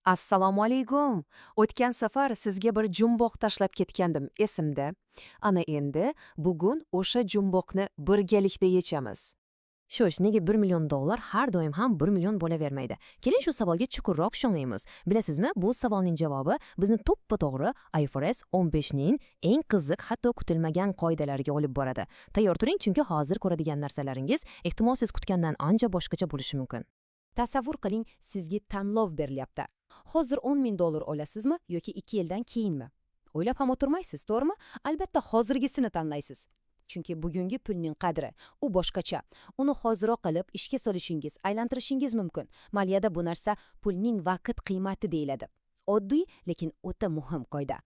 Assalomu alaykum. O'tgan safar sizga bir jumboq tashlab ketgandim, esimda. Ana endi bugun o'sha jumboqni birgalikda yechamiz. Xo'sh, nega 1 million dollar har doim ham 1 million bo'lavermaydi? Keling shu savolga chuqurroq shonglaymiz. Bilasizmi, bu savolning javobi bizni to'ppa-to'g'ri IFRS 15 ning eng qiziq, hatto kutilmagan qoidalariga olib boradi. Tayyor turing, chunki hozir ko'radigan narsalaringiz ehtimol siz kutgandan ancha boshqacha bo'lishi mumkin. Tasavvur qiling, sizga tanlov berilyapti. Hozir 10 ming dollar olasizmi yoki 2 yildan keyinmi? O'ylab ham o'tirmaysiz, to'g'rimi? Albatta hozirgisini tanlaysiz. Chunki bugungi pulning qadri u boshqacha. Uni hoziroq qilib ishga solishingiz, aylantirishingiz mumkin. Maliyada bu narsa pulning vaqt qiymati deyiladi. Oddiy, lekin o'ta muhim qoida.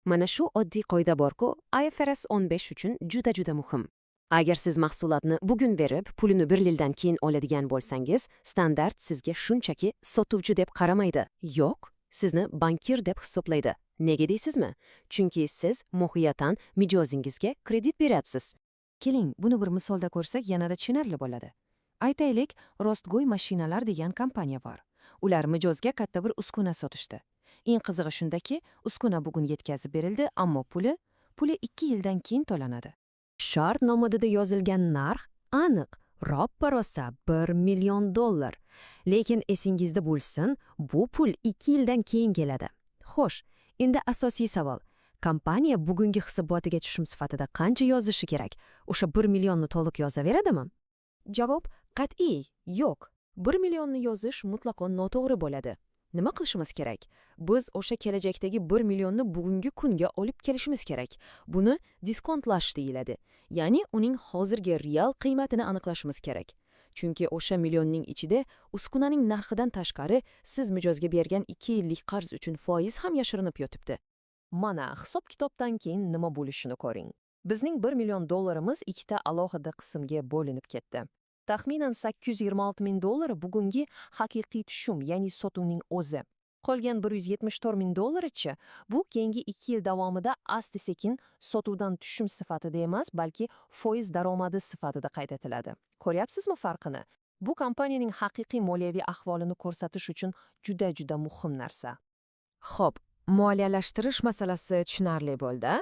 Mana shu oddiy qoida bor-ku, IFRS 15 uchun juda muhim. Agar siz mahsulotni bugun berib, pulini 1 yildan keyin oladigan bo'lsangiz, standart sizga shunchaki sotuvchi deb qaramaydi. Yo'q, sizni bankir deb hisoblaydi. Nega deysizmi? Chunki siz mohiyatan mijozingizga kredit beryapsiz. Keling, buni bir misolda ko'rsak yanada tushunarli bo'ladi. Aytaylik, Rostgo'y mashinalar degan kompaniya bor. Ular mijozga katta bir uskuna sotishdi. Eng qizig'i shundaki, uskuna bugun yetkazib berildi, ammo puli 2 yildan keyin to'lanadi. Shartnomada yozilgan narx aniq, roppa-rosa 1 million dollar. Lekin esingizda bo'lsin, bu pul 2 yildan keyin keladi. Xo'sh, endi asosiy savol. Kompaniya bugungi hisobotiga tushum sifatida qancha yozishi kerak? O'sha 1 millionni to'liq yozaveradimi? Javob qat'iy yo'q. 1 millionni yozish mutlaqo noto'g'ri bo'ladi. Nima qilishimiz kerak? Biz o'sha kelajakdagi 1 millionni bugungi kunga olib kelishimiz kerak. Buni diskontlash deyiladi. Ya'ni uning hozirgi real qiymatini aniqlashimiz kerak. Chunki o'sha millionning ichida uskunaning narxidan tashqari siz mijozga bergan 2 yillik qarz uchun foiz ham yashirinib yotibdi. Mana hisob-kitobdan keyin nima bo'lishini ko'ring. Bizning 1 million dollarimiz ikkita alohida qismga bo'linib ketdi. Taxminan 826 ming dollar bugungi haqiqiy tushum, ya'ni sotuvning o'zi. Qolgan 174 ming dollarichi bu keyingi 2 yil davomida asta-sekin sotuvdan tushum sifatida emas, balki foiz daromadi sifatida qayd etiladi. Ko'ryapsizmi farqini? Bu kompaniyaning haqiqiy moliyaviy ahvolini ko'rsatish uchun juda muhim narsa. Xo'p, moliyalashtirish masalasi tushunarli bo'ldi.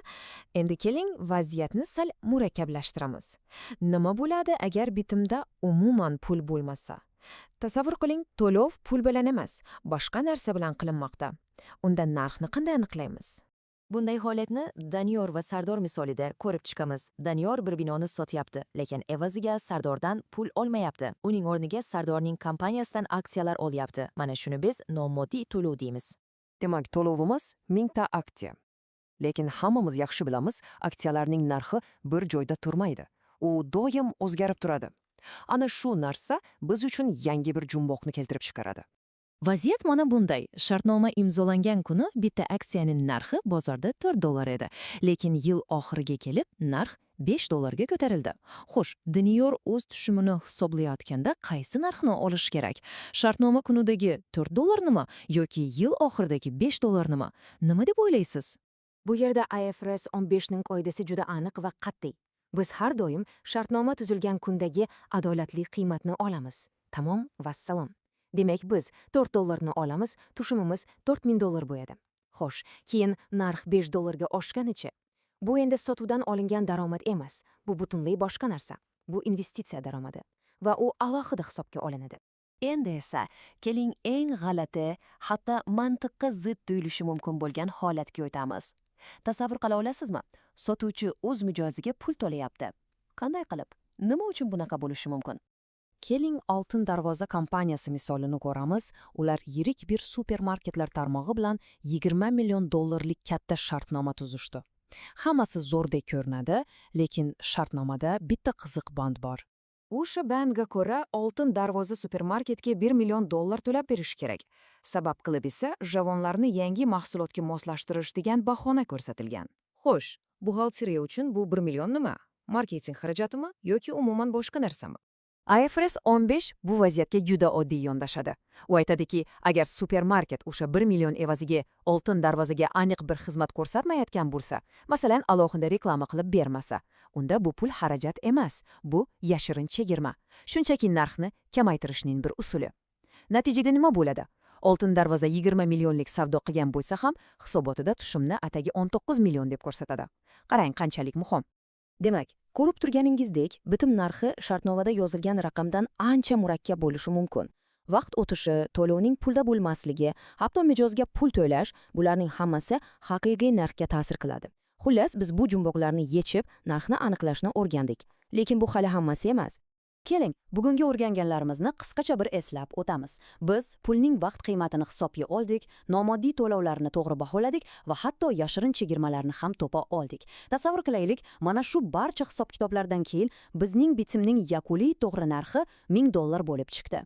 Endi keling vaziyatni sal murakkablashtiramiz. Nima bo'ladi agar bitimda umuman pul bo'lmasa? Tasavvur qiling, to'lov pul bilan emas, boshqa narsa bilan qilinmoqda. Unda narxni qanday aniqlaymiz? Bunday holatni Daniyor va Sardor misolida ko'rib chiqamiz. Daniyor bir binoni sotyapti, lekin evaziga Sardordan pul olmayapti. Uning o'rniga Sardorning kompaniyasidan aksiyalar olyapti. Mana shuni biz nomoddiy to'lov deymiz. Demak, to'lovimiz 1000 ta aksiya. Lekin hammamiz yaxshi bilamiz, aksiyalarning narxi bir joyda turmaydi. U doim o'zgarib turadi. Ana shu narsa biz uchun yangi bir jumboqni keltirib chiqaradi. Vaziyat mana bunday. Shartnoma imzolangan kuni bitta aksiyaning narxi bozorda 4 dollar edi. Lekin yil oxiriga kelib narx 5 dollarga ko'tarildi. Xo'sh, Daniyor o'z tushumini hisoblayotganda qaysi narxni olish kerak? Shartnoma kunidagi 4 dollarnimi yoki yil oxiridagi 5 dollarnimi? Nima deb o'ylaysiz? Bu yerda IFRS 15 ning qoidasi juda aniq va qat'iy. Biz har doim shartnoma tuzilgan kundagi adolatli qiymatni olamiz. Tamom, vassalom. Demak, biz 4 dollarni olamiz, tushumimiz 4000 dollar bo'ladi. Xo'sh, keyin narx 5 dollarga oshganicha. Bu endi sotuvdan olingan daromad emas. Bu butunlay boshqa narsa. Bu investitsiya daromadi va u alohida hisobga olinadi. Endi esa keling eng g'alati, hatto mantiqqa zid tuyulishi mumkin bo'lgan holatga o'tamiz. Tasavvur qila olasizmi? Sotuvchi o'z mijoziga pul to'layapti. Qanday qilib? Nima uchun bunaqa bo'lishi mumkin? Keling, Oltin darvoza kompaniyasi misolini ko'ramiz. Ular yirik bir supermarketlar tarmog'i bilan 20 million dollarlik katta shartnoma tuzishdi. Hammasi zo'rdek ko'rinadi, lekin shartnomada bitta qiziq band bor. O'sha bandga ko'ra Oltin darvoza supermarketga 1 million dollar to'lab berish kerak. Sabab qilib esa javonlarni yangi mahsulotga moslashtirish degan bahona ko'rsatilgan. Xo'sh, buxgalteriya uchun bu 1 million nima? Marketing xarajatimi yoki umuman boshqa narsami? IFRS 15 bu vaziyatga juda oddiy yondashadi. U aytadiki, agar supermarket o'sha 1 million evaziga Oltin darvozaga aniq bir xizmat ko'rsatmayotgan bo'lsa, masalan, alohida reklama qilib bermasa, unda bu pul xarajat emas, bu yashirin chegirma. Shunchaki narxni kamaytirishning bir usuli. Natijada nima bo'ladi? Oltin darvoza 20 millionlik savdo qilgan bo'lsa ham, hisobotida tushumni atagi 19 million deb ko'rsatadi. Qarang, qanchalik muhim. Demak, ko'rib turganingizdek, bitim narxi shartnomada yozilgan raqamdan ancha murakkab bo'lishi mumkin. Vaqt o'tishi, to'lovning pulda bo'lmasligi, hatto mijozga pul to'lash, bularning hammasi haqiqiy narxga ta'sir qiladi. Xullas, biz bu jumboqlarni yechib, narxni aniqlashni o'rgandik. Lekin bu hali hammasi emas. Keling, bugungi o'rganganlarimizni qisqacha bir eslab o'tamiz. Biz pulning vaqt qiymatini hisobga oldik, nomoddiy to'lovlarni to'g'ri baholadik va hatto yashirin chegirmalarni ham topa oldik. Tasavvur qilaylik, mana shu barcha hisob-kitoblardan keyin bizning bitimning yakuniy to'g'ri narxi $1000 bo'lib chiqdi.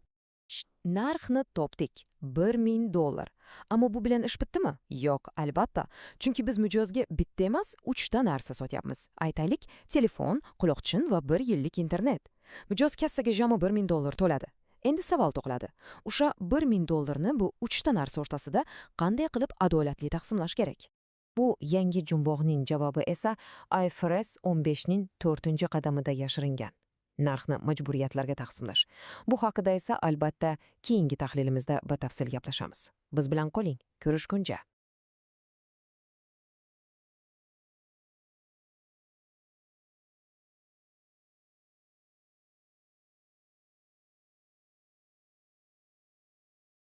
Narxni topdik. $1000. Ammo bu bilan ish bitdimi? Yo'q, albatta. Chunki biz mijozga bitta emas, 3 ta narsa sotyapmiz. Aytaylik, telefon, quloqchin va 1 yillik internet. Mijoz kassaga jami $1000 to'ladi. Endi savol tug'iladi. O'sha $1000 bu 3 ta narsa o'rtasida qanday qilib adolatli taqsimlash kerak? Bu yangi jumboqning javobi esa IFRS 15 ning 4-qadamida yashiringan. Narxni majburiyatlarga taqsimlash. Bu haqida esa albatta keyingi tahlilimizda batafsil gaplashamiz. Biz bilan qoling. Ko'rishguncha.